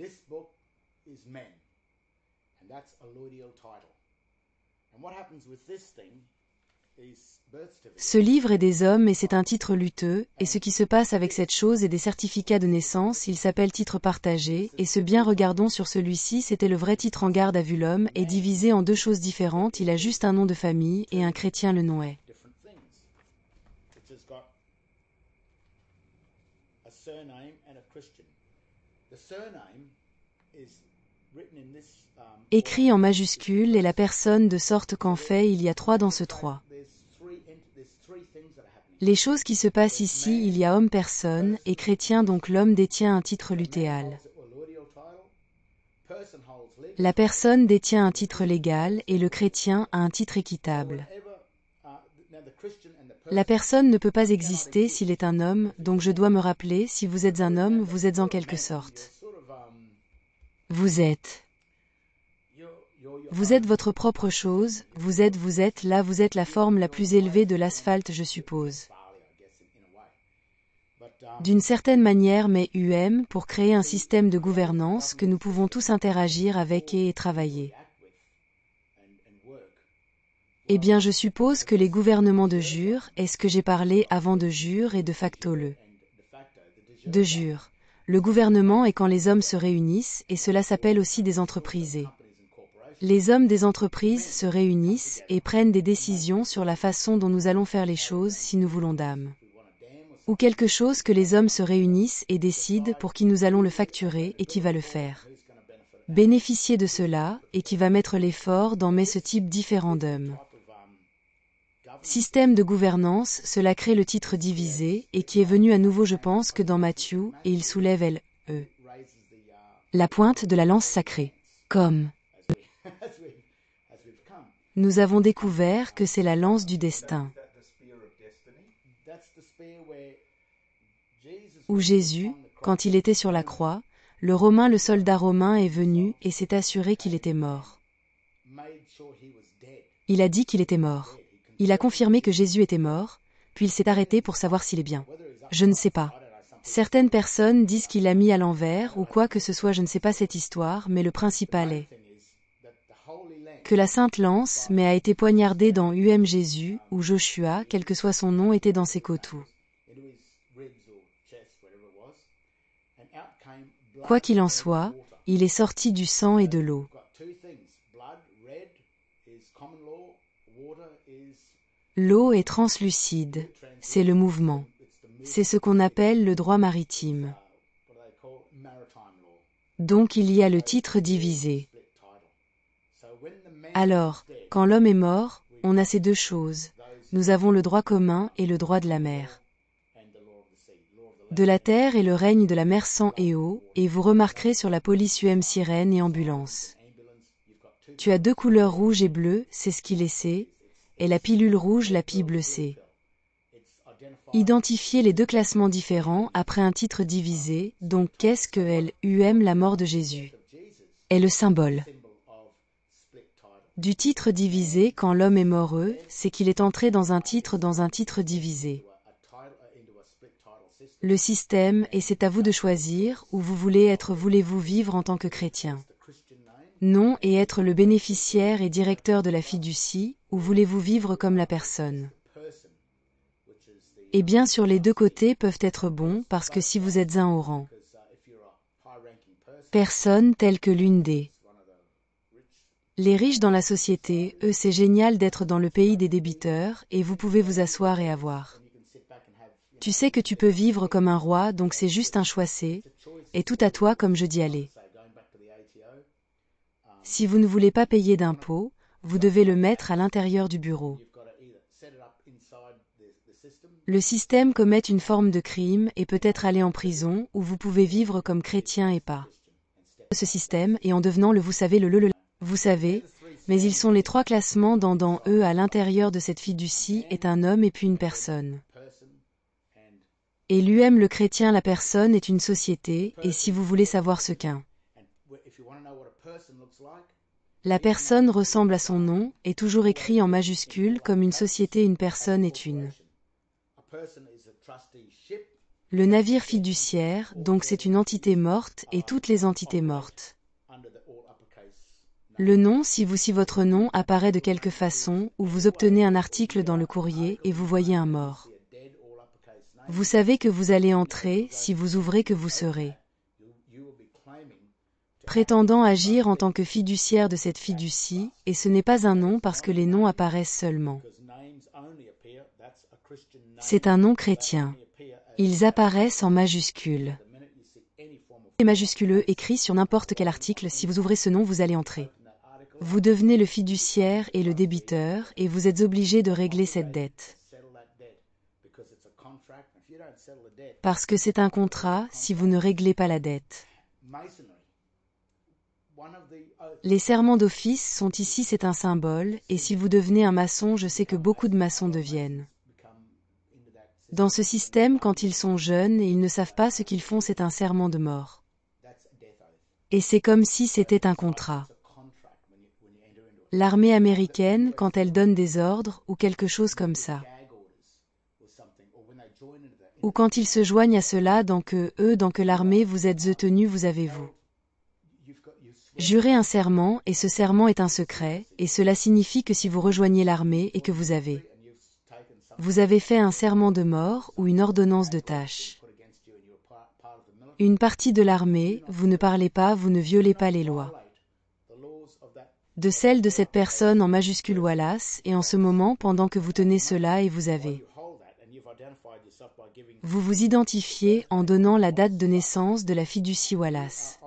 This book is men, and that's a laudial title. And what happens with this thing is birth certificate. Ce livre est des hommes et c'est un titre lutteux, et ce qui se passe avec cette chose est des certificats de naissance, il s'appelle titre partagé, et ce bien regardons sur celui-ci c'était le vrai titre en garde à vue l'homme, est divisé en deux choses différentes, il a juste un nom de famille, et un chrétien le nom est. Different things. It has got a surname and a Christian. The surname is written in this Écrit en majuscule et la personne de sorte qu'en fait il y a trois dans ce trois. there's three things that are happening. Les choses qui se passent ici, il y a homme-personne, et chrétien donc l'homme détient un titre lutéal. Holds a laudial title. Person holds legal. La personne détient un titre légal, et le chrétien a un titre équitable. Whenever, now the Christian and the La person personne ne peut pas exister s'il est un homme, donc je dois me rappeler, si vous êtes un homme, vous êtes en quelque sorte. sort of Vous êtes. you're Vous êtes votre propre chose, vous êtes là, vous êtes la forme la plus élevée de l'asphalte, je suppose. barley, I guess, in a way. But D'une certaine manière, mais pour créer un système de gouvernance que nous pouvons tous interagir avec et travailler. act with and work. Eh bien, je suppose que les gouvernements de jure est ce que j'ai parlé avant de jure et de facto le. And de facto, the De jure. Le gouvernement est quand les hommes se réunissent, et cela s'appelle aussi des entreprises. companies and corporations. Les hommes des entreprises se réunissent et prennent des décisions sur la façon dont nous allons faire les choses si nous voulons d'âme. We want a dam or Ou quelque chose que les hommes se réunissent et décident pour qui nous allons le facturer et qui va le faire. who's going to benefit. Bénéficier de cela et qui va mettre l'effort dans ce type différent d'hommes. Type of government Système de gouvernance, cela crée le titre divisé et qui est venu à nouveau je pense que dans Matthieu et il soulève raises the la pointe de la lance sacrée. Comme as we've come. nous avons découvert que c'est la lance du destin. That's the spear where Jesus Où Jésus, quand il était sur la croix, le soldat romain est venu et s'est assuré qu'il était mort. made sure he was dead. Il a dit qu'il était mort. Il a confirmé que Jésus était mort, puis il s'est arrêté pour savoir s'il est bien. Je ne sais pas. Certaines personnes disent qu'il l'a mis à l'envers ou quoi que ce soit, je ne sais pas cette histoire, mais le principal est Thing is that the Holy Lamb que la sainte lance, mais a été poignardée dans Jésus, ou Joshua, quel que soit son nom, était dans ses côtous. into his ribs or chest, whatever it was, and out came blood. Quoi qu'il en and soit, water. il est sorti du sang et de l'eau. We've got two things. Blood, red, is common law. Water is L'eau est translucide, c'est le mouvement. it's the movement. C'est ce qu'on appelle le droit maritime. What do they call maritime law? Donc il y a le titre divisé. Split title. So when the man Alors, is dead, quand l'homme est mort, on a ces deux choses. Nous avons le droit commun et le droit de la mer. and the law of the sea, law of the De la terre et le règne de la mer sang et eau, et vous remarquerez sur la police sirène et ambulance. ambulance, you've got two. Tu as deux couleurs rouge et bleu, c'est ce qu'il essaie, et la pilule rouge, la pile bleue c'est. It's identified Identifier les deux classements différents après un titre divisé, donc qu'est-ce que la mort de Jésus, of Jesus, est le symbole. symbol of split title. Du titre divisé quand l'homme est moreux, c'est qu'il est entré dans un titre divisé. A title into a split title system. Le système, et c'est à vous de choisir, où vous voulez être, voulez-vous vivre en tant que chrétien. The Christian name, Non, et être le bénéficiaire et directeur de la fiducie, ou voulez-vous vivre comme la personne. person, which is the Eh bien sur les deux côtés peuvent être bons, parce que si vous êtes un au rang. because if you're a high-ranking person, Personne telle que l'une des. one of the rich, Les riches dans la société, eux c'est génial d'être dans le pays des débiteurs, et vous pouvez vous asseoir et avoir. you can sit back and have Tu sais que tu peux vivre comme un roi, donc c'est juste un choix c'est, et tout à toi comme je dis allez. say going back to the ATO, Si vous ne voulez pas payer d'impôts, vous devez le mettre à l'intérieur du bureau. you've got to either set it up inside the system, Le système commet une forme de crime et peut-être aller en prison, ou vous pouvez vivre comme chrétien et pas. Ce système, et en devenant vous savez le. Vous savez, mais ils sont les trois classements dans eux à l'intérieur de cette fiducie est un homme et puis une personne. person, and Et le chrétien la personne est une société, et si vous voulez savoir ce qu'un. if you want to know what a person looks like, La personne ressemble à son nom, est toujours écrit en majuscule comme une société une personne est une. a person is a trusteeship. Le navire fiduciaire, donc c'est une entité morte et toutes les entités mortes. Le nom, si votre nom apparaît de quelque façon, ou vous obtenez un article dans le courrier et vous voyez un mort. Vous savez que vous allez entrer, si vous ouvrez que vous serez. Prétendant agir en tant que fiduciaire de cette fiducie, et ce n'est pas un nom parce que les noms apparaissent seulement. C'est un nom chrétien. Ils apparaissent en majuscules. Les majuscules écrits sur n'importe quel article, si vous ouvrez ce nom, vous allez entrer. Vous devenez le fiduciaire et le débiteur, et vous êtes obligé de régler cette dette. Parce que c'est un contrat, si vous ne réglez pas la dette. Les serments d'office sont ici, c'est un symbole, et si vous devenez un maçon, je sais que beaucoup de maçons deviennent. Dans ce système, quand ils sont jeunes et ils ne savent pas ce qu'ils font, c'est un serment de mort. Et c'est comme si c'était un contrat. L'armée américaine, quand elle donne des ordres, ou quelque chose comme ça. Ou quand ils se joignent à cela, dans que l'armée, vous êtes tenu, vous avez vous. Jurez un serment, et ce serment est un secret, et cela signifie que si vous rejoignez l'armée et que vous avez fait un serment de mort ou une ordonnance de tâche. Une partie de l'armée, vous ne parlez pas, vous ne violez pas les lois. De celle de cette personne en majuscule Wallace, et en ce moment, pendant que vous tenez cela et vous vous identifiez en donnant la date de naissance de la fiducie Wallace.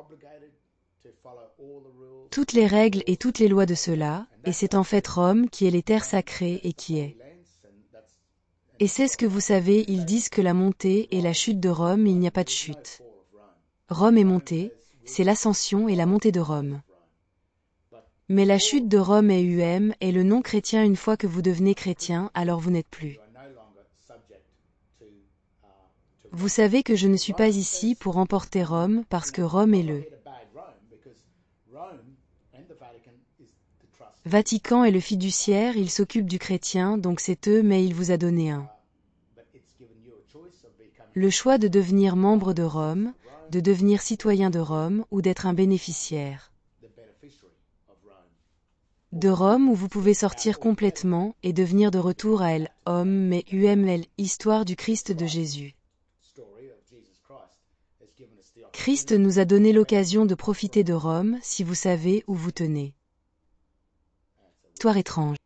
Toutes les règles et toutes les lois de cela, et c'est en fait Rome qui est les terres sacrées et qui est. Et c'est ce que vous savez, ils disent que la montée et la chute de Rome, il n'y a pas de chute. Rome est montée, c'est l'ascension et la montée de Rome. Mais la chute de Rome est le nom chrétien. Une fois que vous devenez chrétien, alors vous n'êtes plus. Vous savez que je ne suis pas ici pour emporter Rome, parce que Rome est le Vatican est le fiduciaire, il s'occupe du chrétien, donc c'est eux, mais il vous a donné le choix de devenir membre de Rome, de devenir citoyen de Rome, ou d'être un bénéficiaire de Rome, où vous pouvez sortir complètement et devenir de retour à homme, mais histoire du Christ de Jésus. Christ nous a donné l'occasion de profiter de Rome, si vous savez où vous tenez. Histoire étrange.